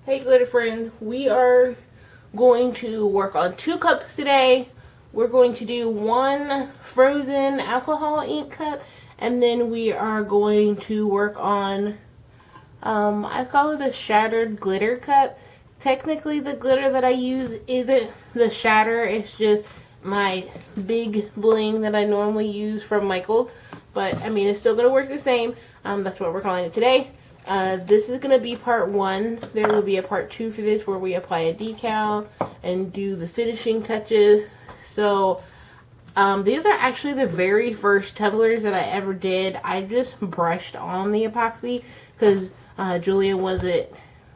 Hey glitter friends, we are going to work on 2 cups today. We're going to do 1 frozen alcohol ink cup, and then we are going to work on, I call it a shattered glitter cup. Technically the glitter that I use isn't the shatter, it's just my big bling that I normally use from Michael. But I mean, it's still going to work the same. That's what we're calling it today. This is going to be part 1. There will be a part 2 for this where we apply a decal and do the finishing touches. So these are actually the very first tumblers that I ever did. I just brushed on the epoxy because Julia wasn't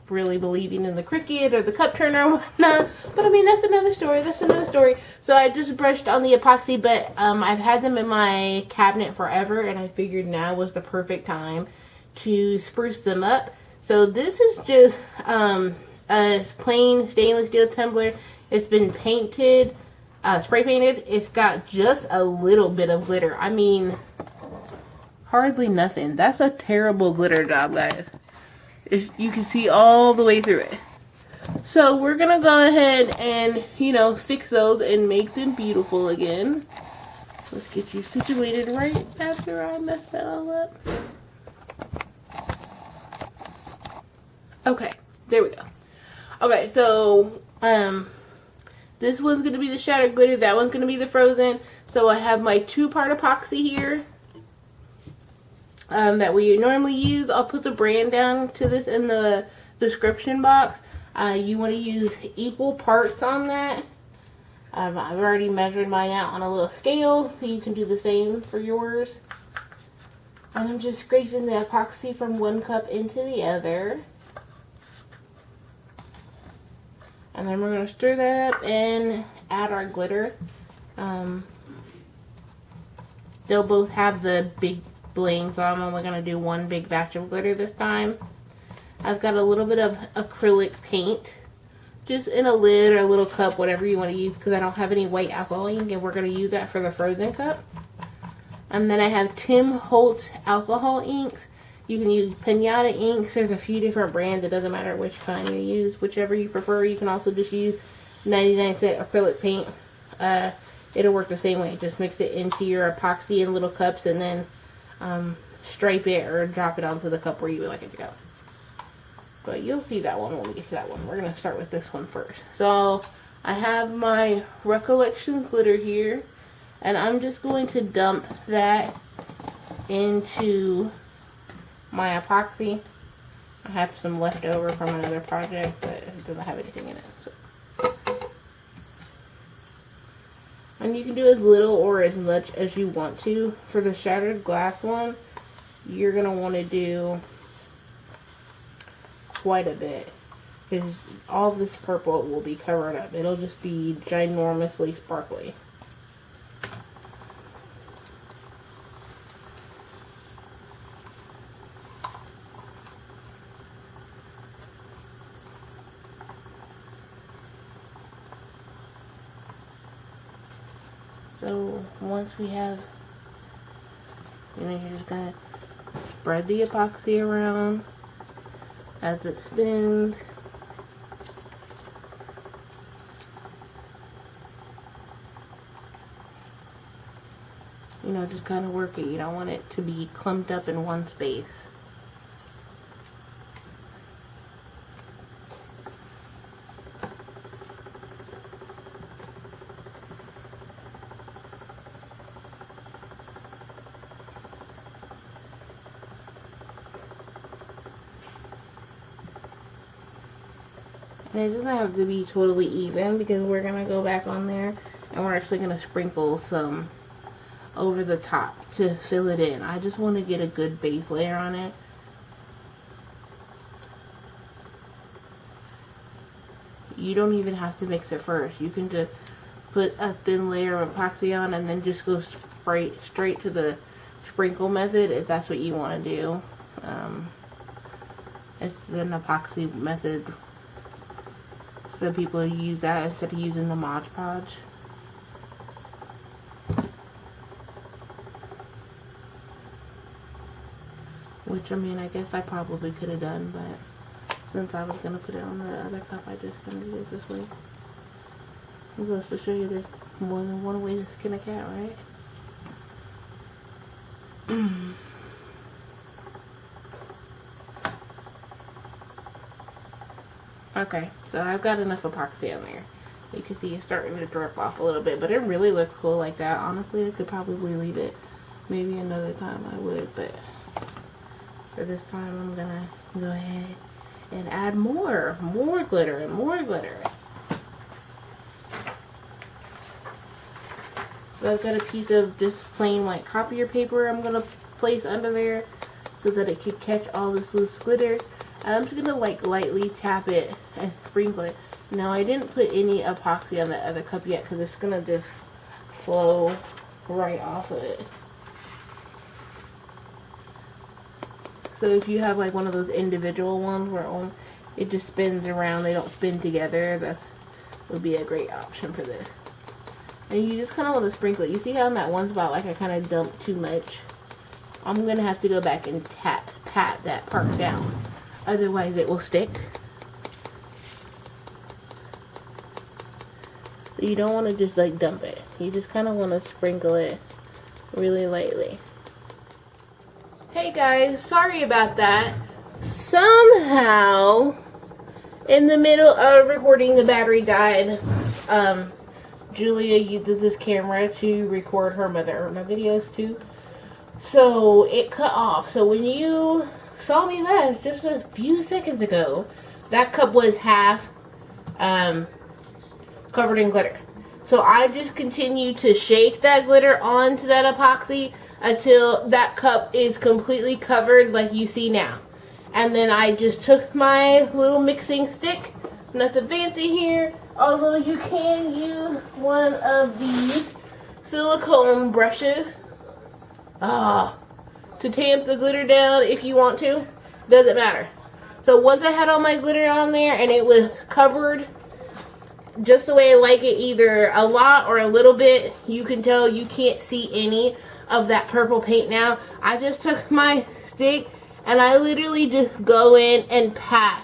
really believing in the Cricut or the cup turner or whatnot. But I mean, that's another story. So I just brushed on the epoxy, but I've had them in my cabinet forever, and I figured now was the perfect time to spruce them up. So this is just a plain stainless steel tumbler. It's been painted, spray painted. It's got just a little bit of glitter. I mean, hardly nothing. That's a terrible glitter job, guys. You can see all the way through it. So we're gonna go ahead and, fix those and make them beautiful again. Let's get you situated right after I mess that all up. Okay, there we go. Okay, so this one's gonna be the shattered glitter, that one's gonna be the frozen. So I have my 2-part epoxy here that we normally use. I'll put the brand down to this in the description box. You want to use equal parts on that. I've already measured mine out on a little scale, so you can do the same for yours. And I'm just scraping the epoxy from one cup into the other. And then we're going to stir that up and add our glitter. They'll both have the big bling, so I'm only going to do 1 big batch of glitter this time. I've got a little bit of acrylic paint, just in a lid or a little cup, whatever you want to use, because I don't have any white alcohol ink, and we're going to use that for the frozen cup. And then I have Tim Holtz alcohol inks. You can use pinata inks. There's a few different brands. It doesn't matter which kind you use, whichever you prefer. You can also just use 99-cent acrylic paint. It'll work the same way. Just mix it into your epoxy in little cups and then stripe it or drop it onto the cup where you would like it to go. But you'll see that one when we get to that one. We're going to start with this one first. So I have my Recollections glitter here, and I'm just going to dump that into my epoxy. I have some left over from another project, but it doesn't have anything in it. So. And you can do as little or as much as you want to. For the shattered glass one, you're going to want to do quite a bit, because all this purple will be covered up. It'll just be ginormously sparkly. So once we have, you're just gonna spread the epoxy around as it spins. Just kind of work it. You don't want it to be clumped up in one space. And it doesn't have to be totally even, because we're going to go back on there and we're actually going to sprinkle some over the top to fill it in. I just want to get a good base layer on it. You don't even have to mix it first. You can just put a thin layer of epoxy on and then just go straight to the sprinkle method if that's what you want to do. It's an epoxy method. Some people use that instead of using the Mod Podge. Which, I mean, I guess I probably could have done, but Since I was going to put it on the other cup, I just going to do it this way. I'm supposed to show you there's more than one way to skin a cat, right? Okay, so I've got enough epoxy on there. You can see it's starting to drip off a little bit, but it really looks cool like that. Honestly, I could probably leave it. Maybe another time I would, but for this time I'm gonna go ahead and add more glitter and more glitter. So I've got a piece of just plain white copier paper I'm gonna place under there so that it can catch all this loose glitter. And I'm just gonna like lightly tap it and sprinkle it. Now I didn't put any epoxy on the other cup yet because it's gonna just flow right off of it. So if you have like one of those individual ones where it just spins around, they don't spin together, that would be a great option for this. And you just kind of want to sprinkle it. You see how in that one spot like I kind of dumped too much? I'm gonna have to go back and pat that part down. Otherwise it will stick. So you don't want to just like dump it. You just kind of want to sprinkle it really lightly. Hey guys, sorry about that. Somehow, in the middle of recording, the battery died. Julia uses this camera to record her mother, my videos too. So it cut off. So when you saw me last just a few seconds ago, that cup was half covered in glitter. So I just continue to shake that glitter onto that epoxy until that cup is completely covered like you see now. And then I just took my little mixing stick, nothing fancy here, although you can use one of these silicone brushes to tamp the glitter down if you want to. Doesn't matter. So once I had all my glitter on there and it was covered just the way I like it, either a lot or a little bit, you can tell you can't see any of that purple paint now. I just took my stick and I literally just go in and pat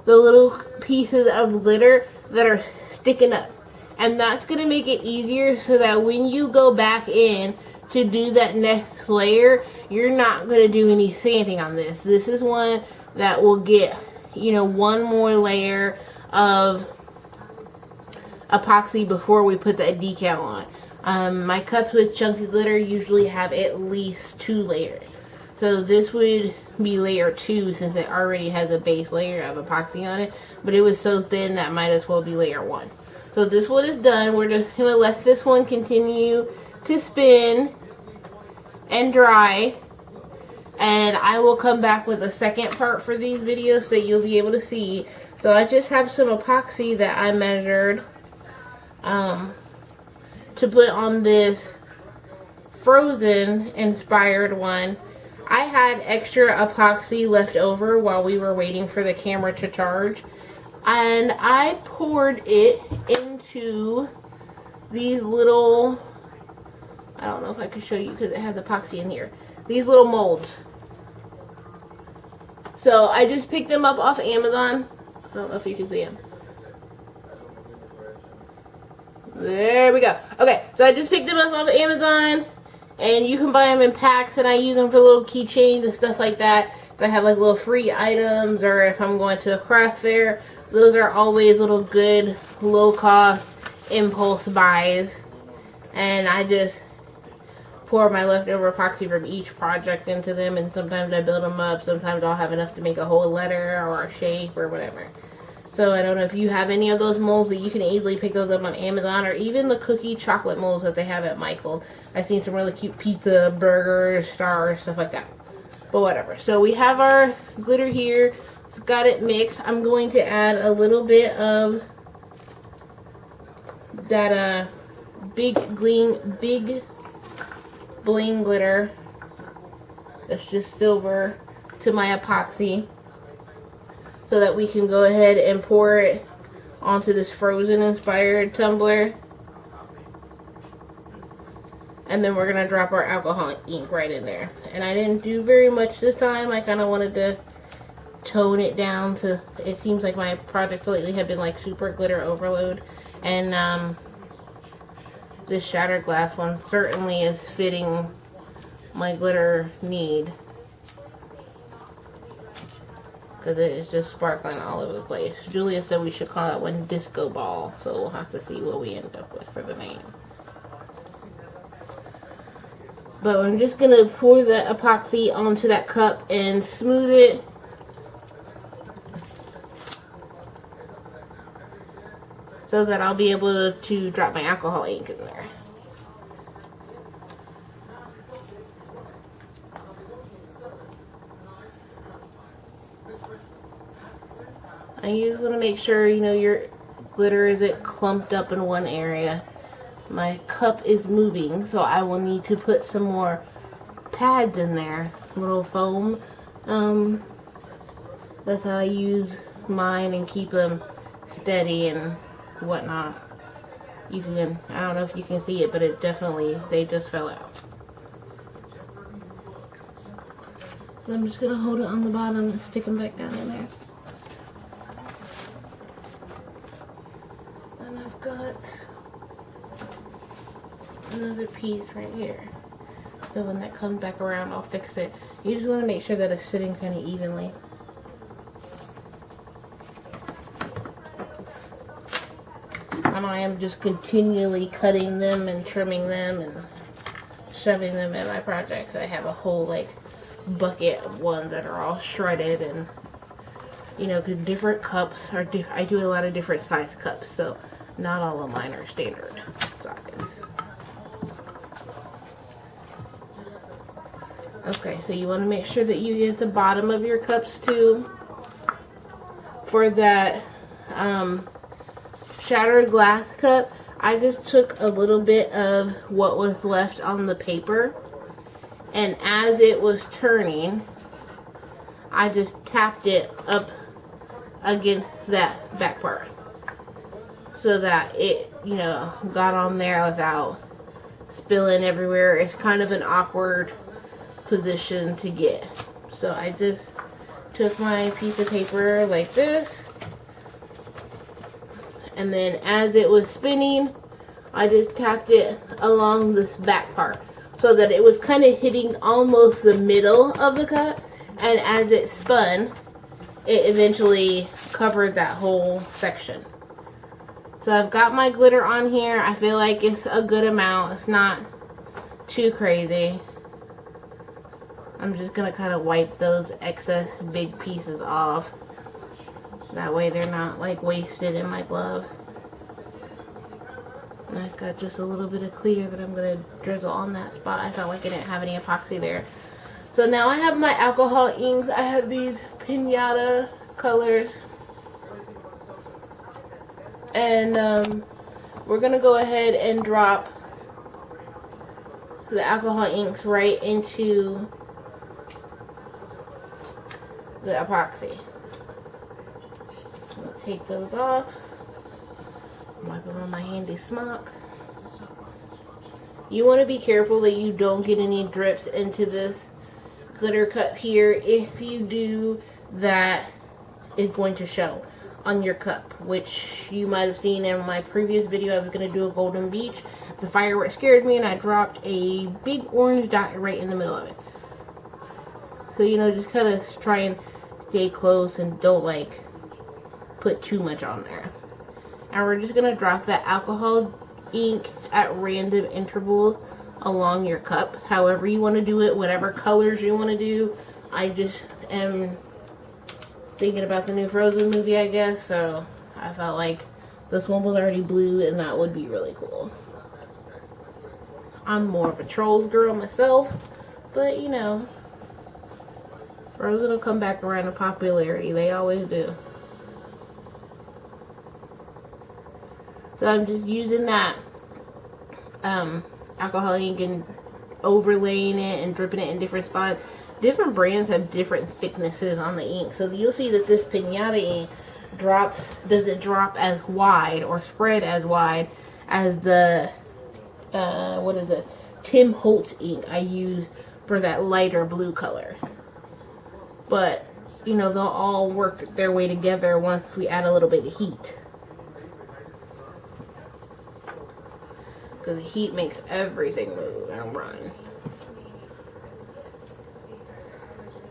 the little pieces of glitter that are sticking up. And that's going to make it easier so that when you go back in to do that next layer, you're not going to do any sanding on this. This is one that will get, you know, one more layer of epoxy before we put that decal on. My cups with chunky glitter usually have at least 2 layers. So this would be layer 2 since it already has a base layer of epoxy on it. But it was so thin that might as well be layer 1. So this one is done. We're just going to let this one continue to spin and dry. And I will come back with a second part for these videos so you'll be able to see. So I just have some epoxy that I measured to put on this frozen inspired one. I had extra epoxy left over while we were waiting for the camera to charge, and I poured it into these little, I don't know if I can show you because it has epoxy in here, these little molds. So I just picked them up off Amazon. I don't know if you can see them. There we go. Okay, so I just picked them up off Amazon, and you can buy them in packs, and I use them for little keychains and stuff like that. If I have like little free items, or if I'm going to a craft fair, those are always little good, low-cost impulse buys. And I just pour my leftover epoxy from each project into them, and sometimes I build them up, sometimes I'll have enough to make a whole letter or a shape or whatever. So I don't know if you have any of those molds, but you can easily pick those up on Amazon, or even the cookie chocolate molds that they have at Michael's. I've seen some really cute pizza, burgers, stars, stuff like that. But whatever. So we have our glitter here. It's got it mixed. I'm going to add a little bit of that big bling glitter. That's just silver to my epoxy, so that we can go ahead and pour it onto this frozen inspired tumbler. And then we're going to drop our alcohol ink right in there. And I didn't do very much this time. I kind of wanted to tone it down to, it seems like my projects lately have been like super glitter overload, and this shattered glass one certainly is fitting my glitter need, because it is just sparkling all over the place. Julia said we should call that one Disco Ball, so we'll have to see what we end up with for the name. But I'm just going to pour the epoxy onto that cup and smooth it. So that I'll be able to drop my alcohol ink in there. And you just want to make sure, you know, your glitter isn't clumped up in one area. My cup is moving, so I will need to put some more pads in there, little foam. That's how I use mine and keep them steady and whatnot. You can, I don't know if you can see it, but it definitely, they just fell out. So I'm just going to hold it on the bottom and stick them back down in there. And I've got another piece right here. So when that comes back around, I'll fix it. You just want to make sure that it's sitting kind of evenly. And I am just continually cutting them and trimming them and shoving them in my projects. I have a whole like bucket of ones that are all shredded, and you know, because different cups are I do a lot of different size cups, so not all of mine are standard size. Okay, so you want to make sure that you get the bottom of your cups too. For that shattered glass cup, I just took a little bit of what was left on the paper, and as it was turning, I just tapped it up against that back part so that it, you know, got on there without spilling everywhere. It's kind of an awkward position to get. So I just took my piece of paper like this, and then as it was spinning, I just tapped it along this back part so that it was kind of hitting almost the middle of the cup, and as it spun, it eventually covered that whole section. So I've got my glitter on here. I feel like it's a good amount. It's not too crazy. I'm just going to kind of wipe those excess big pieces off. That way they're not like wasted in my glove. And I've got just a little bit of clear that I'm going to drizzle on that spot. I felt like I didn't have any epoxy there. So now I have my alcohol inks. I have these pinata colors. And we're going to go ahead and drop the alcohol inks right into the epoxy. I'll take those off. Wipe them on my handy smock. You want to be careful that you don't get any drips into this glitter cup here. If you do, that is going to show on your cup, which you might have seen in my previous video. I was going to do a golden beach. The firework scared me and I dropped a big orange dot right in the middle of it. So, you know, just kind of try and stay close and don't like put too much on there. And we're just going to drop that alcohol ink at random intervals along your cup. However you want to do it, whatever colors you want to do. I just am thinking about the new Frozen movie, I guess. So I felt like this one was already blue and that would be really cool. I'm more of a Trolls girl myself, but you know, Frozen will come back around in popularity. They always do. So I'm just using that alcohol ink and overlaying it and dripping it in different spots. Different brands have different thicknesses on the ink. So you'll see that this pinata ink doesn't drop as wide or spread as wide as the, what is it, Tim Holtz ink I use for that lighter blue color. But you know, they'll all work their way together once we add a little bit of heat. Because the heat makes everything move and run.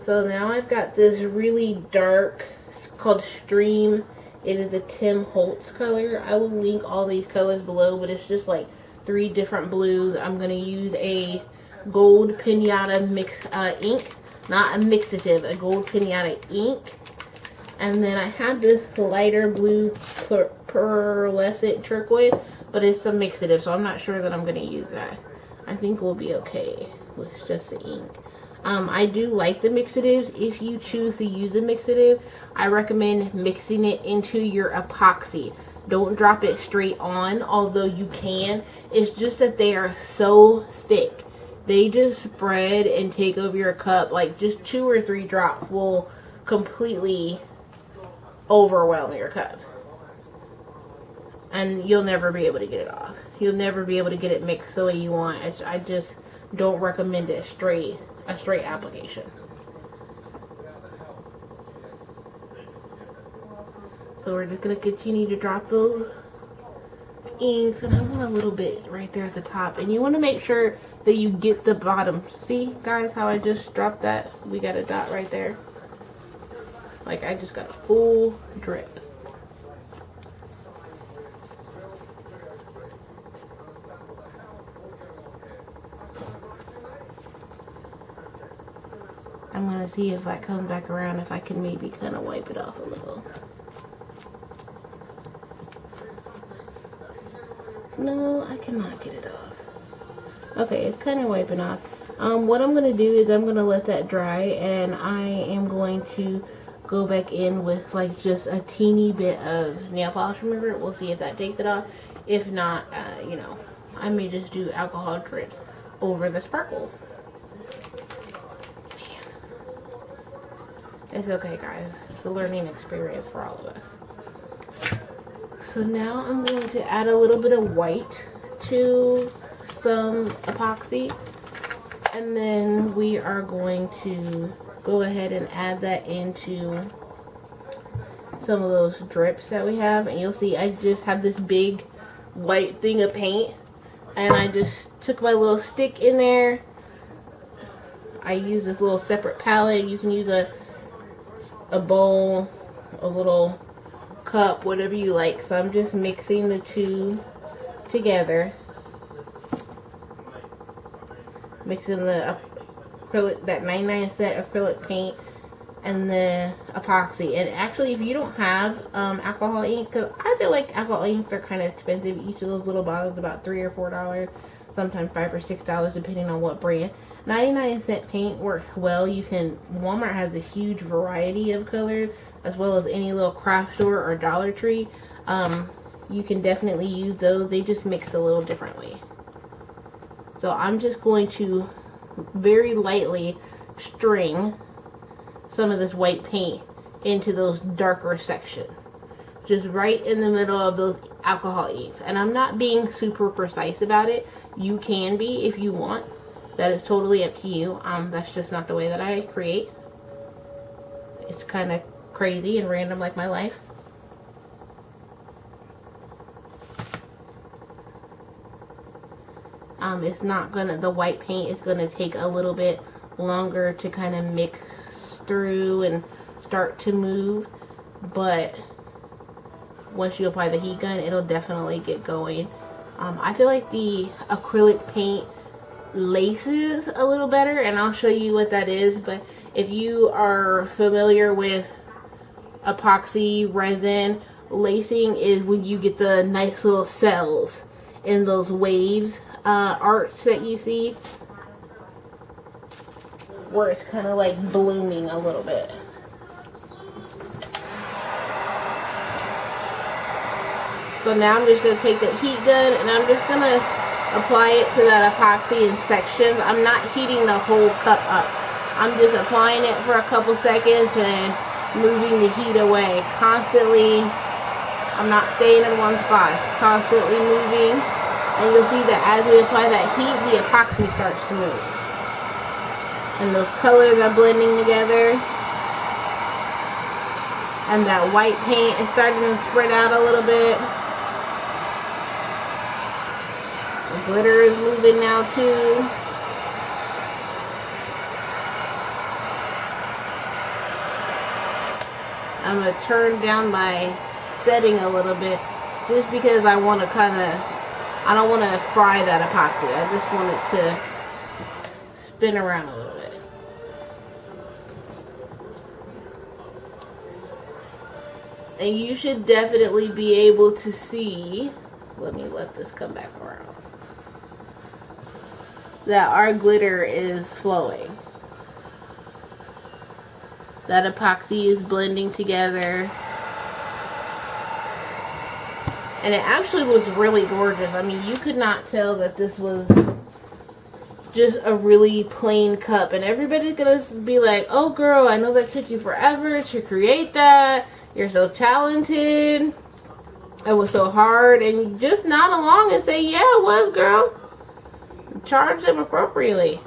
So now I've got this really dark, it's called Stream. It is the Tim Holtz color. I will link all these colors below, but it's just like 3 different blues. I'm going to use a gold pinata mix ink. Not a mixative, a gold pinata ink. And then I have this lighter blue pearlescent turquoise, but it's a mixative, so I'm not sure that I'm going to use that. I think we'll be okay with just the ink. I do like the mixatives. If you choose to use a mixative, I recommend mixing it into your epoxy. Don't drop it straight on, although you can. It's just that they are so thick. They just spread and take over your cup. Like just 2 or 3 drops will completely overwhelm your cup. And you'll never be able to get it off. You'll never be able to get it mixed the way you want. I just don't recommend it a straight application. So we're just going to continue to drop those inks, and I want a little bit right there at the top, and you want to make sure that you get the bottom. See guys how I just dropped that? We got a dot right there. Like I just got a full drip. I'm going to see if that comes back around, if I can maybe kind of wipe it off a little. No, I cannot get it off. Okay, it's kind of wiping off. What I'm going to do is I'm going to let that dry, and I am going to go back in with like just a teeny bit of nail polish remover. We'll see if that takes it off. If not, you know, I may just do alcohol drips over the sparkle. It's okay, guys. It's a learning experience for all of us. So now I'm going to add a little bit of white to some epoxy. And then we are going to go ahead and add that into some of those drips that we have. And you'll see I just have this big white thing of paint. And I just took my little stick in there. I use this little separate palette. You can use a bowl, a little cup, whatever you like. So I'm just mixing the two together, mixing the acrylic, that 99-cent acrylic paint, and the epoxy. And actually, if you don't have alcohol ink, because I feel like alcohol inks are kind of expensive. Each of those little bottles is about $3 or $4, sometimes $5 or $6 depending on what brand. 99-cent paint works well. You can, Walmart has a huge variety of colors, as well as any little craft store or Dollar Tree. You can definitely use those. They just mix a little differently. So I'm just going to very lightly string some of this white paint into those darker sections, just right in the middle of those alcohol inks. And I'm not being super precise about it. You can be if you want. That is totally up to you. That's just not the way that I create. It's kind of crazy and random like my life. It's not gonna, the white paint is gonna take a little bit longer to kind of mix through and start to move, but once you apply the heat gun, it'll definitely get going. I feel like the acrylic paint laces a little better, and I'll show you what that is. But if you are familiar with epoxy resin, lacing is when you get the nice little cells in those waves arts that you see, where it's kind of like blooming a little bit. So now I'm just going to take that heat gun and I'm just going to apply it to that epoxy in sections. I'm not heating the whole cup up. I'm just applying it for a couple seconds and moving the heat away. Constantly, I'm not staying in one spot. It's constantly moving. And you'll see that as we apply that heat, the epoxy starts to move. And those colors are blending together. And that white paint is starting to spread out a little bit. The glitter is moving now too. I'm going to turn down my setting a little bit just because I want to I don't want to fry that epoxy. I just want it to spin around a little bit. And you should definitely be able to see, let me let this come back around, that our glitter is flowing. That epoxy is blending together. And it actually looks really gorgeous. I mean, you could not tell that this was just a really plain cup. And everybody's going to be like, oh girl, I know that took you forever to create that. You're so talented. It was so hard. And you just nod along and say, yeah, it was, girl. Charge them appropriately.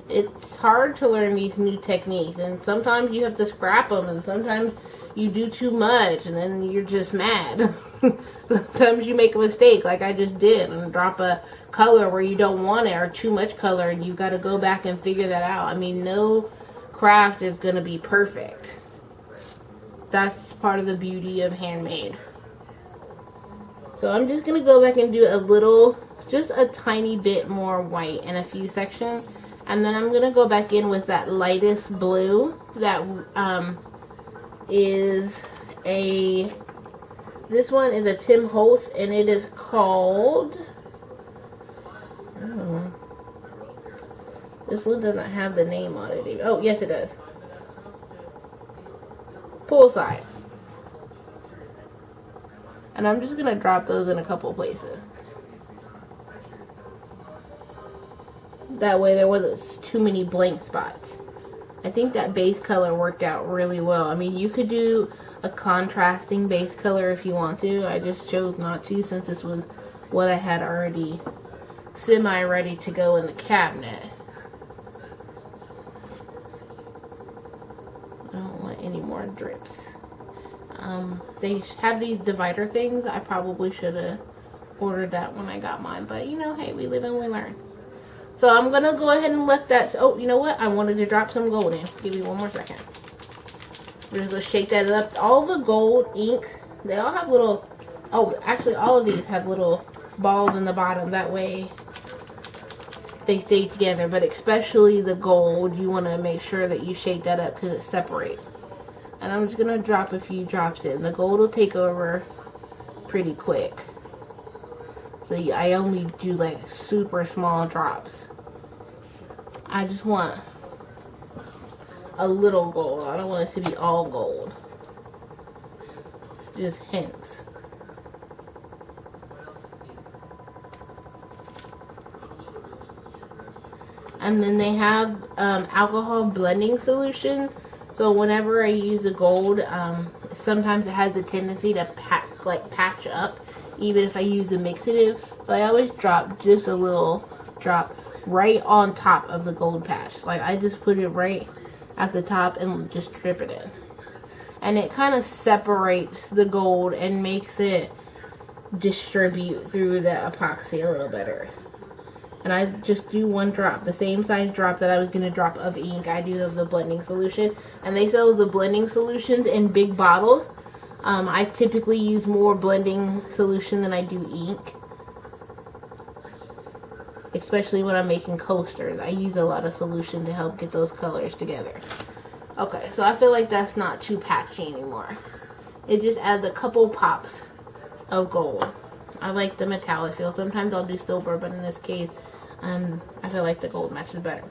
It's hard to learn these new techniques. And sometimes you have to scrap them. And sometimes you do too much. And then you're just mad. Sometimes you make a mistake like I just did. And drop a color where you don't want it. Or too much color. And you've got to go back and figure that out. I mean, no craft is going to be perfect. That's part of the beauty of handmade. So I'm just going to go back and do a little, just a tiny bit more white in a few sections. And then I'm going to go back in with that lightest blue that is this one is a Tim Holtz, and it is called, this one doesn't have the name on it. Oh, yes it does. Poolside. And I'm just going to drop those in a couple places. That way there wasn't too many blank spots. I think that base color worked out really well. I mean, you could do a contrasting base color if you want to. I just chose not to since this was what I had already semi-ready to go in the cabinet. I don't want any more drips. They have these divider things. I probably should have ordered that when I got mine. But, you know, hey, we live and we learn. So I'm going to go ahead and let that... Oh, you know what? I wanted to drop some gold in. Give me one more second. We're just going to shake that up. All the gold inks, they all have little... Oh, actually, all of these have little balls in the bottom. That way they stay together. But especially the gold, you want to make sure that you shake that up because it separates. And I'm just going to drop a few drops in. The gold will take over pretty quick. So I only do like super small drops. I just want a little gold. I don't want it to be all gold. Just hints. And then they have alcohol blending solution. So whenever I use the gold, sometimes it has a tendency to patch up, even if I use the mixative. So I always drop just a little drop right on top of the gold patch. Like I just put it right at the top and just drip it in. And it kind of separates the gold and makes it distribute through the epoxy a little better. And I just do one drop, the same size drop that I was going to drop of ink. I do of the blending solution. And they sell the blending solutions in big bottles. I typically use more blending solution than I do ink. Especially when I'm making coasters. I use a lot of solution to help get those colors together. Okay, so I feel like that's not too patchy anymore. It just adds a couple pops of gold. I like the metallic feel. Sometimes I'll do silver, but in this case, I feel like the gold matches better.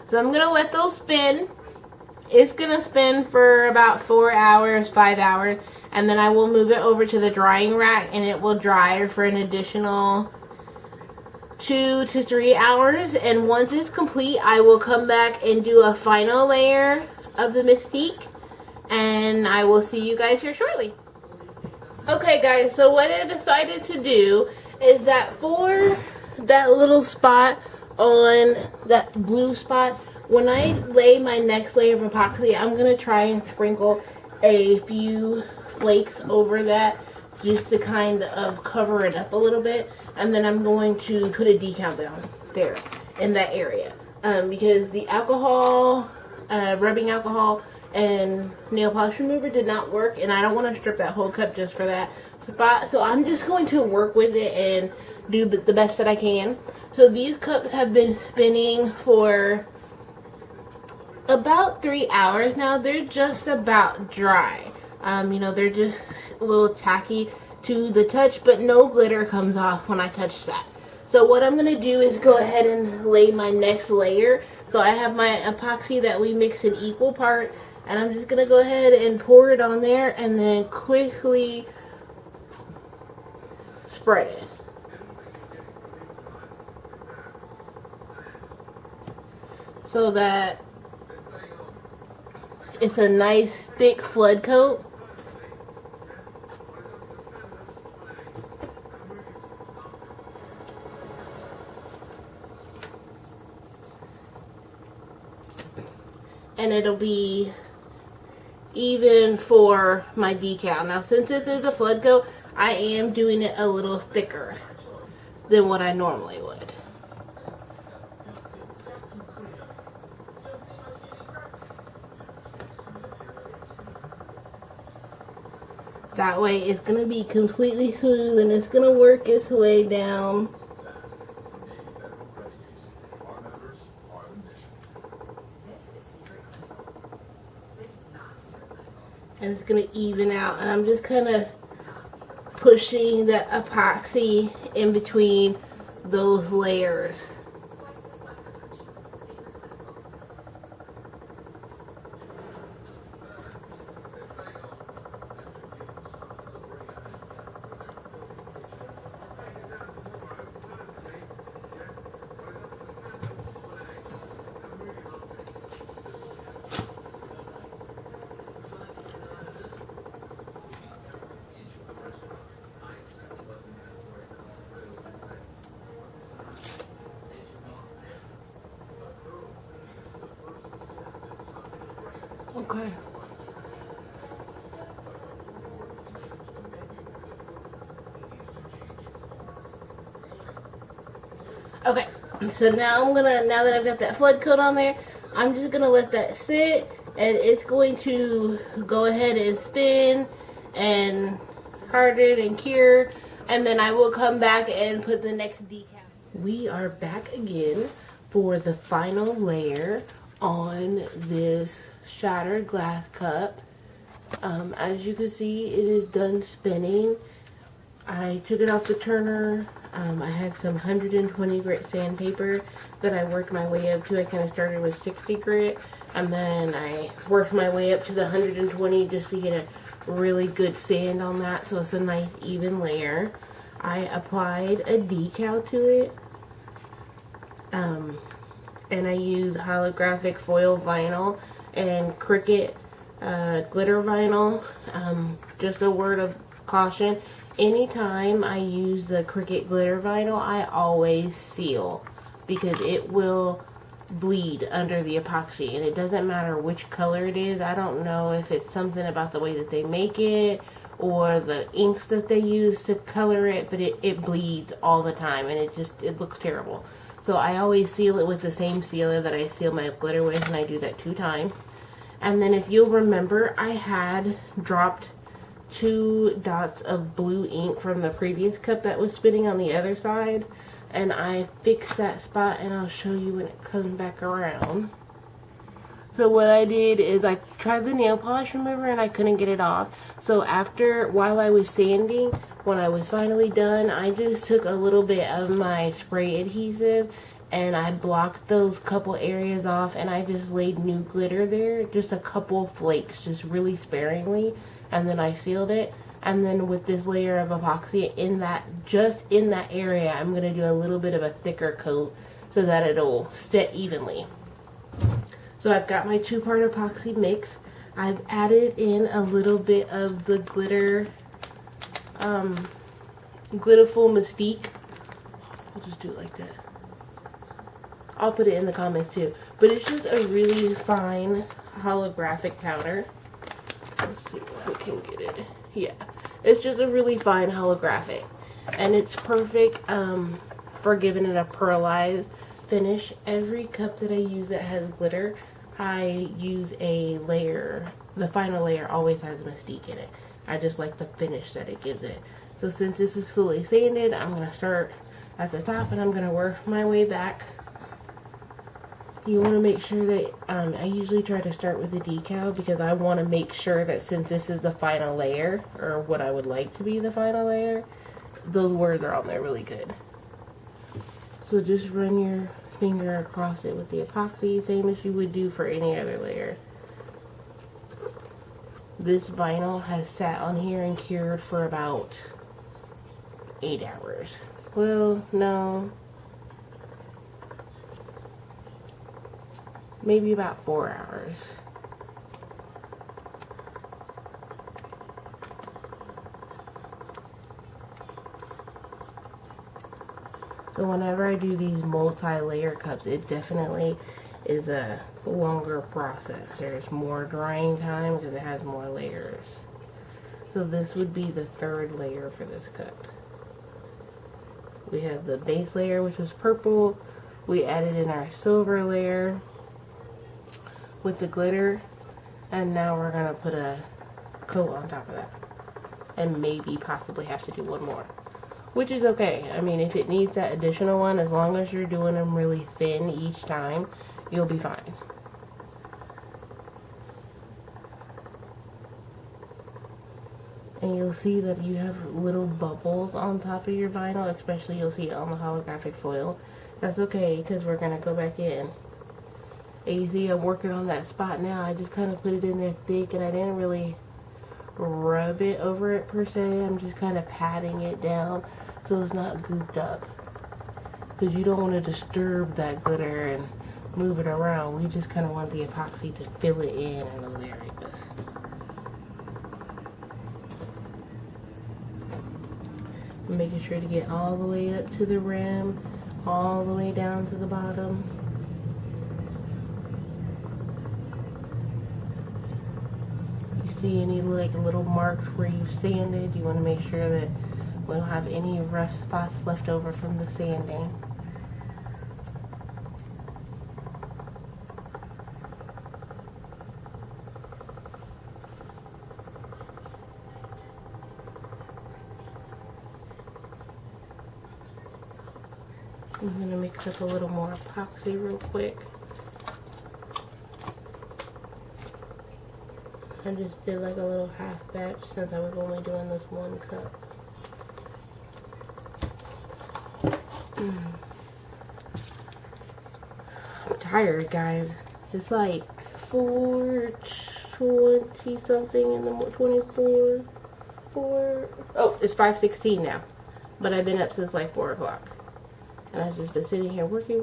So I'm going to let those spin. It's going to spin for about 4 hours, 5 hours, and then I will move it over to the drying rack, and it will dry for an additional 2 to 3 hours. And once it's complete, I will come back and do a final layer of the Mystique, and I will see you guys here shortly. Okay guys, so what I decided to do is that for that little spot on that blue spot when I lay my next layer of epoxy, I'm going to try and sprinkle a few flakes over that just to kind of cover it up a little bit. And then I'm going to put a decal down there in that area. Because the alcohol, rubbing alcohol and nail polish remover did not work. And I don't want to strip that whole cup just for that spot. So I'm just going to work with it and do the best that I can. So these cups have been spinning for about 3 hours now. They're just about dry. You know, they're just a little tacky to the touch, but no glitter comes off when I touch that. So what I'm going to do is go ahead and lay my next layer. So I have my epoxy that we mix in equal parts, and I'm just going to go ahead and pour it on there and then quickly spread it. So that it's a nice thick flood coat. And it'll be even for my decal. Now, since this is a flood coat, I am doing it a little thicker than what I normally would. That way it's going to be completely smooth and it's going to work its way down. And it's going to even out. And I'm just kind of pushing the epoxy in between those layers. Okay. Okay, so now now that I've got that flood coat on there, I'm just gonna let that sit, and it's going to go ahead and spin and harden and cure, and then I will come back and put the next decal. We are back again for the final layer on this shattered glass cup. As you can see, it is done spinning. I took it off the turner. I had some 120 grit sandpaper that I worked my way up to. I kind of started with 60 grit, and then I worked my way up to the 120 just to get a really good sand on that, so it's a nice even layer. I applied a decal to it, and I used holographic foil vinyl and Cricut glitter vinyl. Just a word of caution, anytime I use the Cricut glitter vinyl, I always seal, because it will bleed under the epoxy, and it doesn't matter which color it is. I don't know if it's something about the way that they make it or the inks that they use to color it, but it bleeds all the time, and it looks terrible. So I always seal it with the same sealer that I seal my glitter with, and I do that 2 times. And then if you'll remember, I had dropped 2 dots of blue ink from the previous cup that was spinning on the other side, and I fixed that spot, and I'll show you when it comes back around. So what I did is I tried the nail polish remover and I couldn't get it off. So while I was sanding, when I was finally done, I just took a little bit of my spray adhesive and I blocked those couple areas off, and I just laid new glitter there, just a couple flakes, just really sparingly, and then I sealed it. And then with this layer of epoxy just in that area, I'm going to do a little bit of a thicker coat so that it'll sit evenly. So I've got my 2-part epoxy mix. I've added in a little bit of the glitter, Glitterful Mystique. I'll just do it like that. I'll put it in the comments too. But it's just a really fine holographic powder. Let's see if we can get it. Yeah, it's just a really fine holographic, and it's perfect for giving it a pearlized finish. Every cup that I use that has glitter, I use a layer. The final layer always has Mystique in it. I just like the finish that it gives it. So since this is fully sanded, I'm going to start at the top and I'm going to work my way back. You want to make sure that, I usually try to start with the decal because I want to make sure that since this is the final layer, or what I would like to be the final layer, those words are on there really good. So just run your finger across it with the epoxy, same as you would do for any other layer. This vinyl has sat on here and cured for about 8 hours. Well, no. Maybe about 4 hours. So whenever I do these multi-layer cups, it definitely is a longer process. There's more drying time because it has more layers. So this would be the 3rd layer for this cup. We have the base layer, which was purple. We added in our silver layer with the glitter, and now we're gonna put a coat on top of that, and maybe possibly have to do one more, which is okay. I mean, if it needs that additional one, as long as you're doing them really thin each time, you'll be fine. And you'll see that you have little bubbles on top of your vinyl, especially you'll see it on the holographic foil. That's okay, because we're going to go back in. And you see I'm working on that spot now. I just kind of put it in there thick, and I didn't really rub it over it per se. I'm just kind of patting it down so it's not gooped up. Because you don't want to disturb that glitter and move it around. We just kind of want the epoxy to fill it in those areas. Making sure to get all the way up to the rim, all the way down to the bottom. You see any like little marks where you've sanded, you want to make sure that we don't have any rough spots left over from the sanding. I'm going to mix up a little more epoxy real quick. I just did like a little half batch since I was only doing this one cup. I'm tired, guys. It's like 4:20 something in the 24. Oh, it's 5:16 now. But I've been up since like 4 o'clock. And I've just been sitting here working.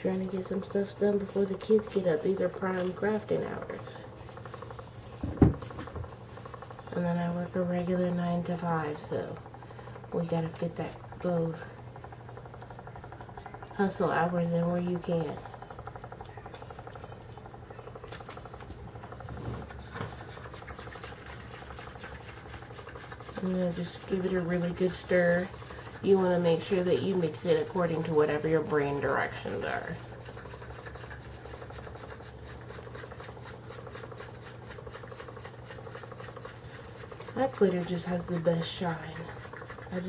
Trying to get some stuff done before the kids get up. These are prime crafting hours. And then I work a regular 9 to 5, so we gotta fit those hustle hours in where you can. I'm going to just give it a really good stir. You want to make sure that you mix it according to whatever your brain directions are. That glitter just has the best shine. I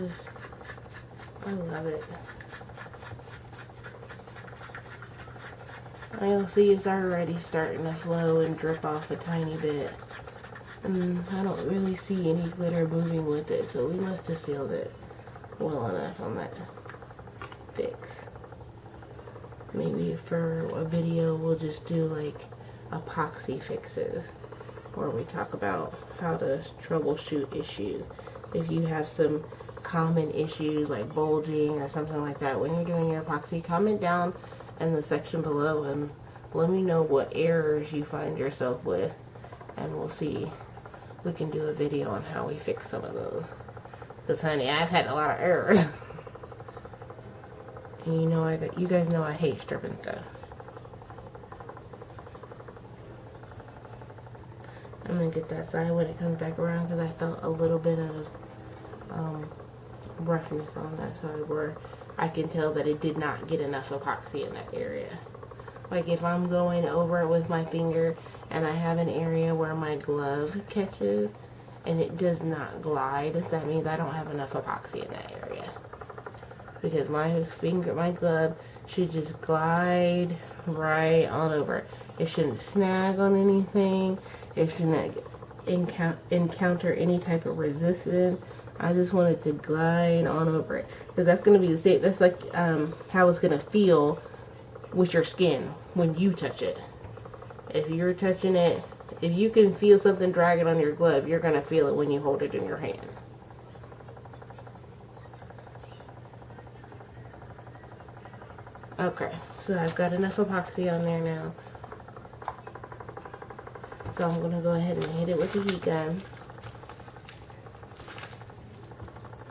love it. You'll see it's already starting to flow and drip off a tiny bit. I don't really see any glitter moving with it, so we must have sealed it well enough on that fix. Maybe for a video we'll just do like epoxy fixes, where we talk about how to troubleshoot issues. If you have some common issues like bulging or something like that when you're doing your epoxy, comment down in the section below and let me know what errors you find yourself with, and we'll see we can do a video on how we fix some of those. Because honey, I've had a lot of errors. And you know, you guys know I hate stripping stuff. I'm gonna get that side when it comes back around because I felt a little bit of roughness on that side where I can tell that it did not get enough epoxy in that area. Like if I'm going over it with my finger and I have an area where my glove catches and it does not glide, that means I don't have enough epoxy in that area. Because my glove should just glide right on over it. It shouldn't snag on anything. It shouldn't encounter any type of resistance. I just want it to glide on over it. Because that's going to be the same. That's like how it's going to feel with your skin when you touch it. If you're touching it, if you can feel something dragging on your glove, you're going to feel it when you hold it in your hand. Okay, so I've got enough epoxy on there now. So I'm going to go ahead and hit it with the heat gun.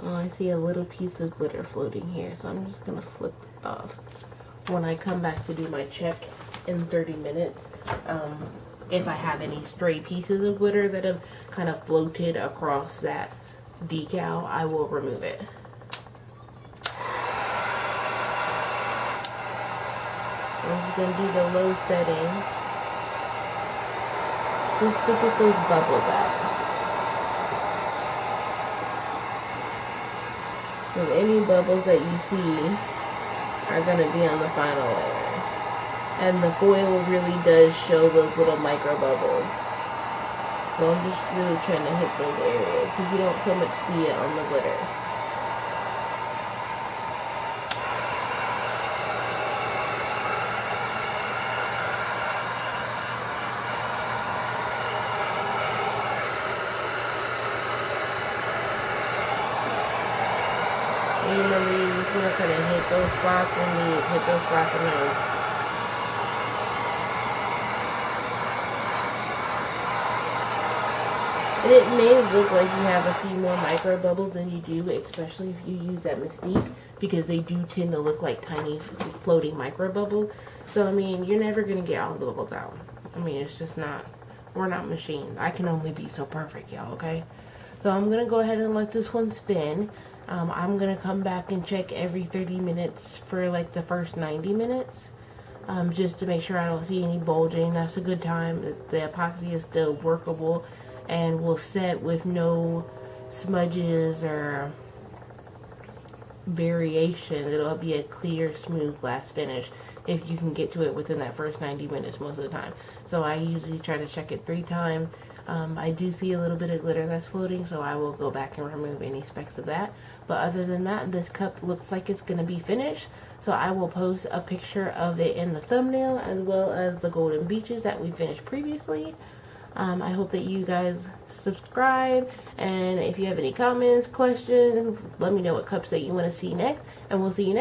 Oh, I see a little piece of glitter floating here, so I'm just going to flip it off. When I come back to do my check in 30 minutes, if I have any stray pieces of glitter that have kind of floated across that decal, I will remove it. I'm just going to do the low setting just to get those bubbles out. And any bubbles that you see are going to be on the final layer. And the foil really does show those little micro bubbles. So I'm just really trying to hit those areas because you don't so much see it on the glitter. And remember, you just want to kind of hit those spots and you hit those spots and then. And it may look like you have a few more micro bubbles than you do, especially if you use that Mystique, because they do tend to look like tiny floating micro bubbles. So, I mean, you're never going to get all the bubbles out. I mean, it's just not, we're not machines. I can only be so perfect, y'all, okay? So I'm going to go ahead and let this one spin. I'm going to come back and check every 30 minutes for like the first 90 minutes. Just to make sure I don't see any bulging. That's a good time. The epoxy is still workable and will set with no smudges or variation. It'll be a clear, smooth glass finish if you can get to it within that first 90 minutes most of the time. So I usually try to check it 3 times. I do see a little bit of glitter that's floating, so I will go back and remove any specks of that. But other than that, this cup looks like it's going to be finished. So I will post a picture of it in the thumbnail as well as the golden beaches that we finished previously. I hope that you guys subscribe, and if you have any comments, questions, let me know what cups that you want to see next, and we'll see you next.